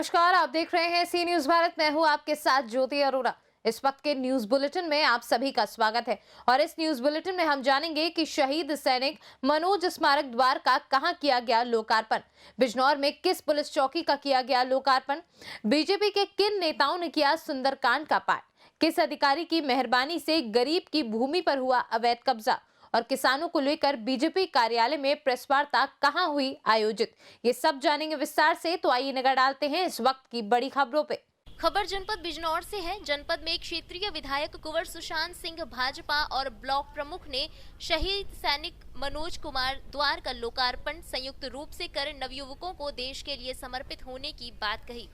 नमस्कार, आप देख रहे हैं सी न्यूज भारत। मैं हूं आपके साथ ज्योति अरोड़ा। इस वक्त के न्यूज बुलेटिन में आप सभी का स्वागत है और इस न्यूज बुलेटिन में हम जानेंगे कि शहीद सैनिक मनोज स्मारक द्वार का कहां किया गया लोकार्पण, बिजनौर में किस पुलिस चौकी का किया गया लोकार्पण, बीजेपी के किन नेताओं ने किया सुंदरकांड का पाठ, किस अधिकारी की मेहरबानी से गरीब की भूमि पर हुआ अवैध कब्जा और किसानों को लेकर बीजेपी कार्यालय में प्रेस वार्ता कहां हुई आयोजित, ये सब जानेंगे विस्तार से। तो आइए नजर डालते हैं इस वक्त की बड़ी खबरों पे। खबर जनपद बिजनौर से है। जनपद में क्षेत्रीय विधायक कुंवर सुशांत सिंह भाजपा और ब्लॉक प्रमुख ने शहीद सैनिक मनोज कुमार द्वार का लोकार्पण संयुक्त रूप से कर नवयुवकों को देश के लिए समर्पित होने की बात कही।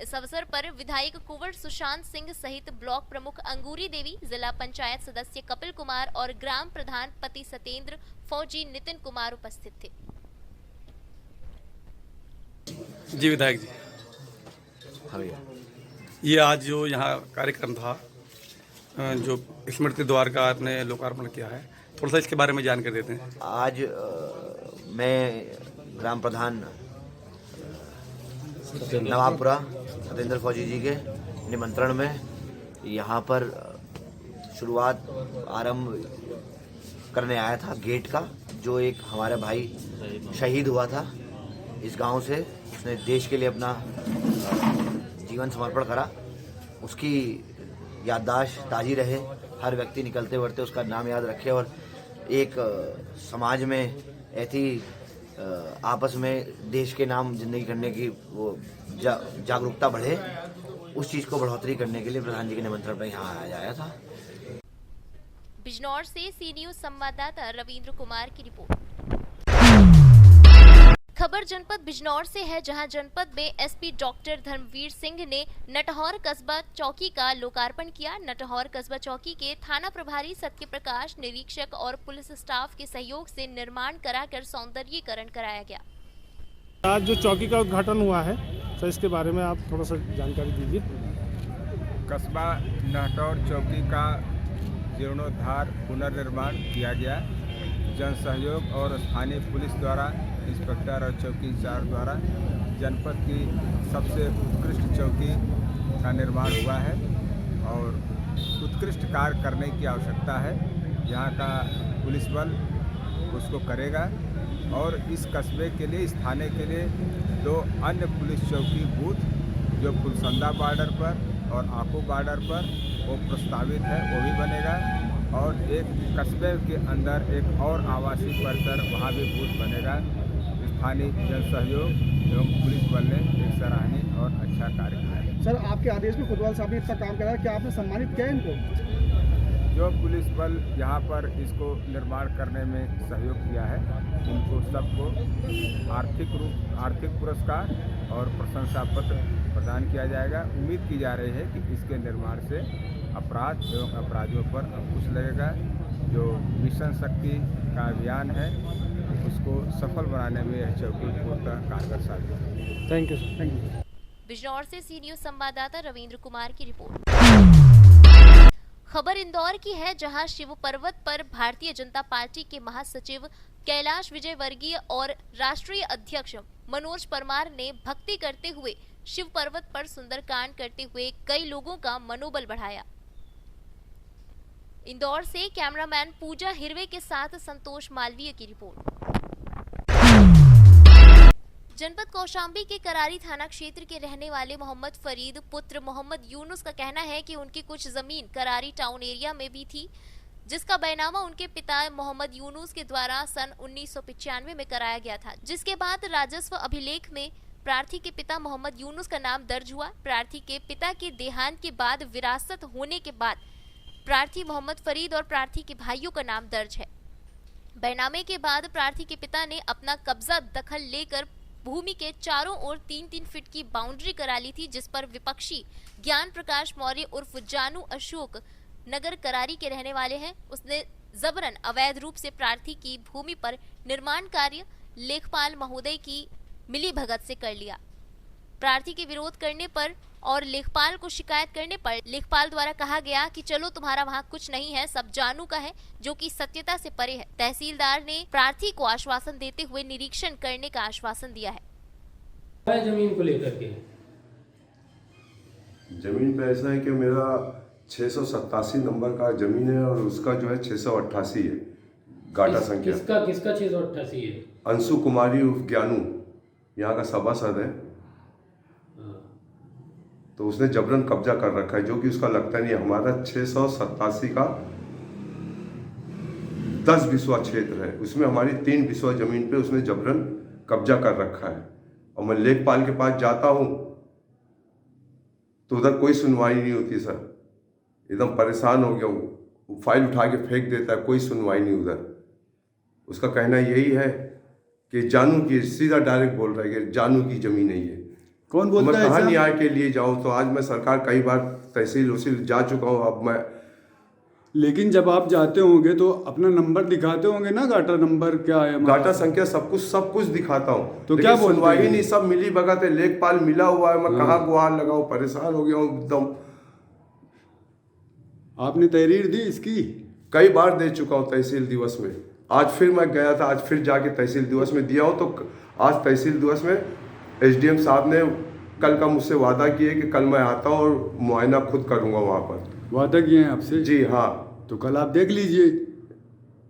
इस अवसर पर विधायक कुंवर सुशांत सिंह सहित ब्लॉक प्रमुख अंगूरी देवी, जिला पंचायत सदस्य कपिल कुमार और ग्राम प्रधान पति सत्येंद्र, फौजी नितिन कुमार उपस्थित थे। जी विधायक जी, हाँ भैया, ये आज जो यहाँ कार्यक्रम था, जो स्मृति द्वार का आपने लोकार्पण किया है, थोड़ा सा इसके बारे में जानकारी देते हैं। आज मैं ग्राम प्रधान नवाबपुरा सत्येंद्र फौजी जी के निमंत्रण में यहाँ पर शुरुआत आरंभ करने आया था गेट का, जो एक हमारा भाई शहीद हुआ था इस गांव से। उसने देश के लिए अपना जीवन समर्पण करा। उसकी याददाश्त ताज़ी रहे, हर व्यक्ति निकलते बढ़ते उसका नाम याद रखे और एक समाज में ऐसी आपस में देश के नाम जिंदगी करने की वो जागरूकता बढ़े, उस चीज़ को बढ़ोतरी करने के लिए प्रधान जी के निमंत्रण पर यहाँ आया था। बिजनौर से सी न्यूज संवाददाता रविंद्र कुमार की रिपोर्ट। खबर जनपद बिजनौर से है, जहां जनपद में एसपी डॉक्टर धर्मवीर सिंह ने नटहौर कस्बा चौकी का लोकार्पण किया। नटहौर कस्बा चौकी के थाना प्रभारी सत्य प्रकाश, निरीक्षक और पुलिस स्टाफ के सहयोग से निर्माण कराकर सौंदर्यीकरण कराया गया। आज जो चौकी का उद्घाटन हुआ है, तो इसके बारे में आप थोड़ा सा जानकारी दीजिए। कस्बा नटहौर चौकी का जीर्णोद्धार पुनर्निर्माण किया गया। जन सहयोग और स्थानीय पुलिस द्वारा, इंस्पेक्टर और चौकी इंचार्ज द्वारा जनपद की सबसे उत्कृष्ट चौकी का निर्माण हुआ है और उत्कृष्ट कार्य करने की आवश्यकता है। यहाँ का पुलिस बल उसको करेगा और इस कस्बे के लिए, इस थाने के लिए 2 अन्य पुलिस चौकी बूथ जो फुलसंदा बॉर्डर पर और आकू बॉर्डर पर वो प्रस्तावित है, वो भी बनेगा और एक कस्बे के अंदर एक और आवासीय परिसर वहाँ भी बूथ बनेगा। स्थानीय जन सहयोग एवं पुलिस बल ने एक सराहनीय और अच्छा कार्य किया है। सर, आपके आदेश में कोतवाल साहब ने इतना काम करा है, क्या आपने सम्मानित किया इनको? जो पुलिस बल यहाँ पर इसको निर्माण करने में सहयोग किया है, उनको सबको आर्थिक पुरस्कार और प्रशंसा पत्र प्रदान किया जाएगा। उम्मीद की जा रही है कि इसके निर्माण से अपराध एवं अपराधियों पर अंकुश लगेगा। जो मिशन शक्ति का अभियान है उसको सफल बनाने में यह चौकी पूर्णतः कारगर साबित है। Thank you sir, thank you. Bijnor से सी न्यूज संवाददाता रविंद्र कुमार की रिपोर्ट। खबर इंदौर की है, जहां शिव पर्वत पर भारतीय जनता पार्टी के महासचिव कैलाश विजयवर्गीय और राष्ट्रीय अध्यक्ष मनोज परमार ने भक्ति करते हुए शिव पर्वत पर सुंदरकांड करते हुए कई लोगों का मनोबल बढ़ाया। इंदौर से कैमरामैन पूजा हिरवे के साथ संतोष मालवीय की रिपोर्ट। जनपद कौशाम्बी के करारी थाना क्षेत्र के रहने वाले मोहम्मद फरीद पुत्र मोहम्मद यूनुस का कहना है कि उनकी कुछ जमीन करारी टाउन एरिया में भी थी, जिसका बैनामा उनके पिता मोहम्मद यूनुस के द्वारा सन 1995 में कराया गया था, जिसके बाद राजस्व अभिलेख में प्रार्थी के पिता मोहम्मद यूनुस का नाम दर्ज हुआ। प्रार्थी के पिता के देहांत के बाद विरासत होने के बाद प्रार्थी मोहम्मद फरीद और प्रार्थी के भाइयों का नाम दर्ज है। बैनामे के बाद प्रार्थी के पिता ने अपना कब्जा दखल लेकर भूमि के चारों ओर 3-3 फीट की बाउंड्री करा ली थी, जिस पर विपक्षी ज्ञान प्रकाश मौर्य उर्फ जानू अशोक नगर करारी के रहने वाले हैं। उसने जबरन अवैध रूप से प्रार्थी की भूमि पर निर्माण कार्य लेखपाल महोदय की मिलीभगत से कर लिया। प्रार्थी के विरोध करने पर और लेखपाल को शिकायत करने पर लेखपाल द्वारा कहा गया कि चलो तुम्हारा वहाँ कुछ नहीं है, सब जानू का है, जो कि सत्यता से परे है। तहसीलदार ने प्रार्थी को आश्वासन देते हुए निरीक्षण करने का आश्वासन दिया है। जमीन को लेकर के जमीन पे ऐसा है कि मेरा 687 नंबर का जमीन है और उसका जो है 688 है गाटा संख्या। किसका 688 है? अंशु कुमारी उर्फ ज्ञानू यहाँ का सभासद है, तो उसने जबरन कब्जा कर रखा है, जो कि उसका लगता नहीं है। हमारा 687 का 10 बिस्वा क्षेत्र है, उसमें हमारी 3 बिस्वा जमीन पे उसने जबरन कब्जा कर रखा है। और मैं लेखपाल के पास जाता हूँ तो उधर कोई सुनवाई नहीं होती सर, एकदम परेशान हो गया हूँ। फाइल उठा के फेंक देता है, कोई सुनवाई नहीं उधर। उसका कहना यही है कि जानू की, सीधा डायरेक्ट बोल रहा है कि जानू की जमीन है ये। कौन बोलता है? मैं कहाँ न्याय के लिए जाऊँ? तो आज मैं सरकार कई बार तहसील वसील जा चुका हूँ। अब मैं, लेकिन जब आप जाते होंगे तो अपना नंबर दिखाते होंगे ना, गाटा नंबर क्या है, गाटा संख्या सब कुछ दिखाता हूँ, तो क्या बोलते सुनवाई हैं? नहीं, सब मिली भगत है। लेखपाल मिला हुआ है, मैं कहाँ गुहार लगाऊं, परेशान हो गया हूँ एकदम। आपने तहरीर दी इसकी? कई बार दे चुका हूँ तहसील दिवस में। आज फिर मैं गया था, आज फिर जाके तहसील दिवस में दिया हूँ। तो आज तहसील दिवस में SDM साहब ने कल का मुझसे वादा किए कि कल मैं आता हूँ और मुआयना खुद करूँगा वहाँ पर। वादा किए हैं आपसे? जी हाँ। तो कल आप देख लीजिए।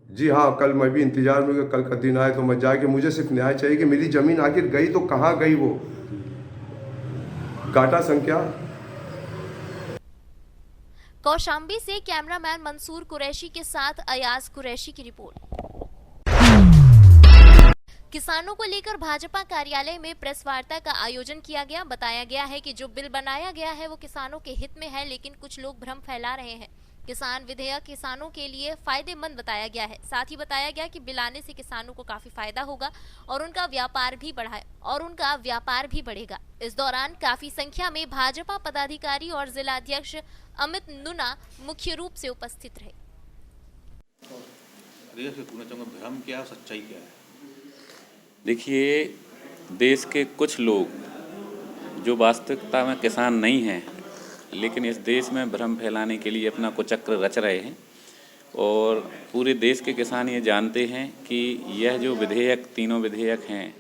जी हाँ, कल मैं भी इंतजार में हूँ, कल का दिन आए तो मैं जाके, मुझे सिर्फ न्याय चाहिए कि मेरी ज़मीन आखिर गई तो कहाँ गई वो। गाटा संख्या। कौशाम्बी से कैमरामैन मंसूर कुरैशी के साथ अयाज कुरैशी की रिपोर्ट। किसानों को लेकर भाजपा कार्यालय में प्रेस वार्ता का आयोजन किया गया। बताया गया है कि जो बिल बनाया गया है वो किसानों के हित में है, लेकिन कुछ लोग भ्रम फैला रहे हैं। किसान विधेयक किसानों के लिए फायदेमंद बताया गया है। साथ ही बताया गया कि बिल आने से किसानों को काफी फायदा होगा और उनका व्यापार भी बढ़ेगा। इस दौरान काफी संख्या में भाजपा पदाधिकारी और जिलाध्यक्ष अमित नुना मुख्य रूप से उपस्थित रहे। भ्रम क्या है, सच्चाई क्या है? देखिए, देश के कुछ लोग जो वास्तविकता में किसान नहीं हैं, लेकिन इस देश में भ्रम फैलाने के लिए अपना कुचक्र रच रहे हैं। और पूरे देश के किसान ये जानते हैं कि यह जो विधेयक, तीनों विधेयक हैं,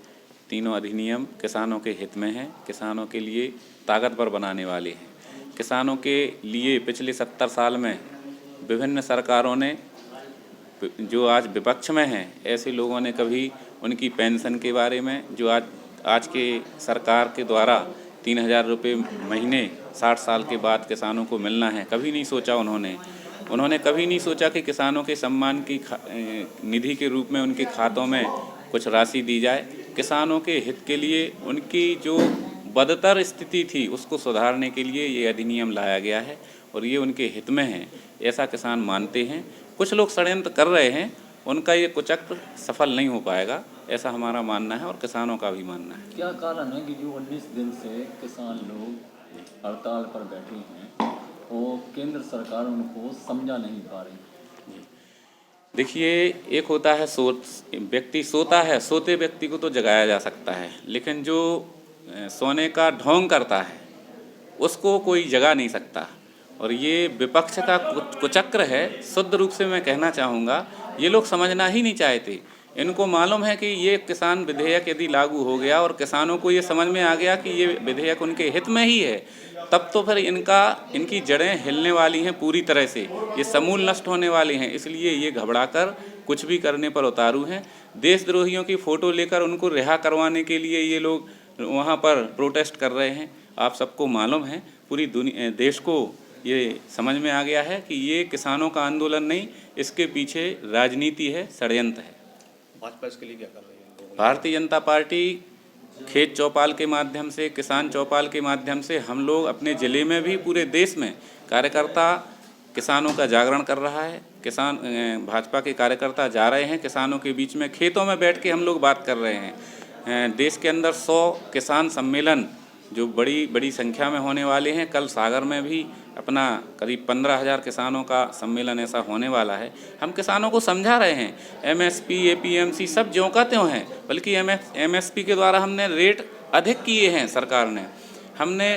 तीनों अधिनियम किसानों के हित में हैं, किसानों के लिए ताकतवर बनाने वाले हैं। किसानों के लिए पिछले 70 साल में विभिन्न सरकारों ने, जो आज विपक्ष में हैं, ऐसे लोगों ने कभी उनकी पेंशन के बारे में, जो आज के सरकार के द्वारा 3000 रुपये महीने 60 साल के बाद किसानों को मिलना है, कभी नहीं सोचा उन्होंने कभी नहीं सोचा कि किसानों के सम्मान की निधि के रूप में उनके खातों में कुछ राशि दी जाए। किसानों के हित के लिए, उनकी जो बदतर स्थिति थी उसको सुधारने के लिए ये अधिनियम लाया गया है और ये उनके हित में है, ऐसा किसान मानते हैं। कुछ लोग षड्यंत्र कर रहे हैं, उनका ये कुचक्र सफल नहीं हो पाएगा, ऐसा हमारा मानना है और किसानों का भी मानना है। क्या कारण है कि जो 19 दिन से किसान लोग हड़ताल पर बैठे हैं और केंद्र सरकार उनको समझा नहीं पा रही? देखिए, एक होता है व्यक्ति सोता है, सोते व्यक्ति को तो जगाया जा सकता है, लेकिन जो सोने का ढोंग करता है उसको कोई जगा नहीं सकता। और ये विपक्ष का कुचक्र है, शुद्ध रूप से मैं कहना चाहूँगा। ये लोग समझना ही नहीं चाहते। इनको मालूम है कि ये किसान विधेयक यदि लागू हो गया और किसानों को ये समझ में आ गया कि ये विधेयक उनके हित में ही है, तब तो फिर इनकी जड़ें हिलने वाली हैं पूरी तरह से, ये समूल नष्ट होने वाले हैं। इसलिए ये घबराकर कुछ भी करने पर उतारू हैं। देशद्रोहियों की फ़ोटो लेकर उनको रिहा करवाने के लिए ये लोग वहाँ पर प्रोटेस्ट कर रहे हैं। आप सबको मालूम है, पूरी दुनिया, देश को ये समझ में आ गया है कि ये किसानों का आंदोलन नहीं, इसके पीछे राजनीति है, षड्यंत्र है। भाजपा इसके लिए क्या कर रही है? भारतीय जनता पार्टी खेत चौपाल के माध्यम से, किसान चौपाल के माध्यम से हम लोग अपने ज़िले में भी, पूरे देश में कार्यकर्ता किसानों का जागरण कर रहा है। भाजपा के कार्यकर्ता जा रहे हैं किसानों के बीच में, खेतों में बैठ के हम लोग बात कर रहे हैं। देश के अंदर 100 किसान सम्मेलन जो बड़ी संख्या में होने वाले हैं। कल सागर में भी अपना करीब 15,000 किसानों का सम्मेलन ऐसा होने वाला है। हम किसानों को समझा रहे हैं, MSP, APMC सब ज्यों का त्यों हैं, बल्कि MSP के द्वारा हमने रेट अधिक किए हैं सरकार ने, हमने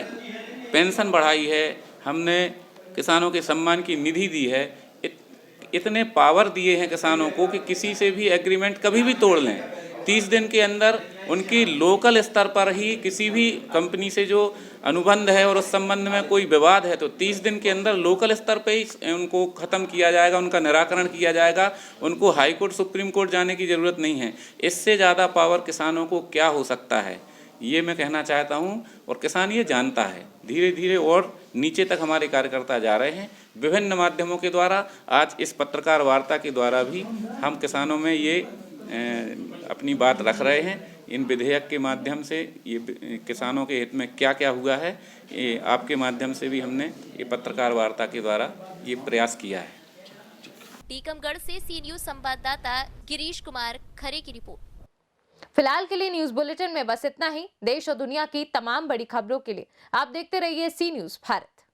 पेंशन बढ़ाई है, हमने किसानों के सम्मान की निधि दी है। इतने पावर दिए हैं किसानों को कि किसी से भी एग्रीमेंट कभी भी तोड़ लें, 30 दिन के अंदर उनकी लोकल स्तर पर ही किसी भी कंपनी से जो अनुबंध है और उस संबंध में कोई विवाद है तो 30 दिन के अंदर लोकल स्तर पे ही उनको ख़त्म किया जाएगा, उनका निराकरण किया जाएगा। उनको हाई कोर्ट सुप्रीम कोर्ट जाने की ज़रूरत नहीं है। इससे ज़्यादा पावर किसानों को क्या हो सकता है, ये मैं कहना चाहता हूँ और किसान ये जानता है। धीरे धीरे और नीचे तक हमारे कार्यकर्ता जा रहे हैं विभिन्न माध्यमों के द्वारा। आज इस पत्रकार वार्ता के द्वारा भी हम किसानों में ये अपनी बात रख रहे हैं। इन विधेयक के माध्यम से ये किसानों के हित में क्या क्या हुआ है, ये आपके माध्यम से भी हमने ये पत्रकार वार्ता के द्वारा ये प्रयास किया है। टीकमगढ़ से सी न्यूज संवाददाता गिरीश कुमार खरे की रिपोर्ट। फिलहाल के लिए न्यूज बुलेटिन में बस इतना ही। देश और दुनिया की तमाम बड़ी खबरों के लिए आप देखते रहिए सी न्यूज भारत।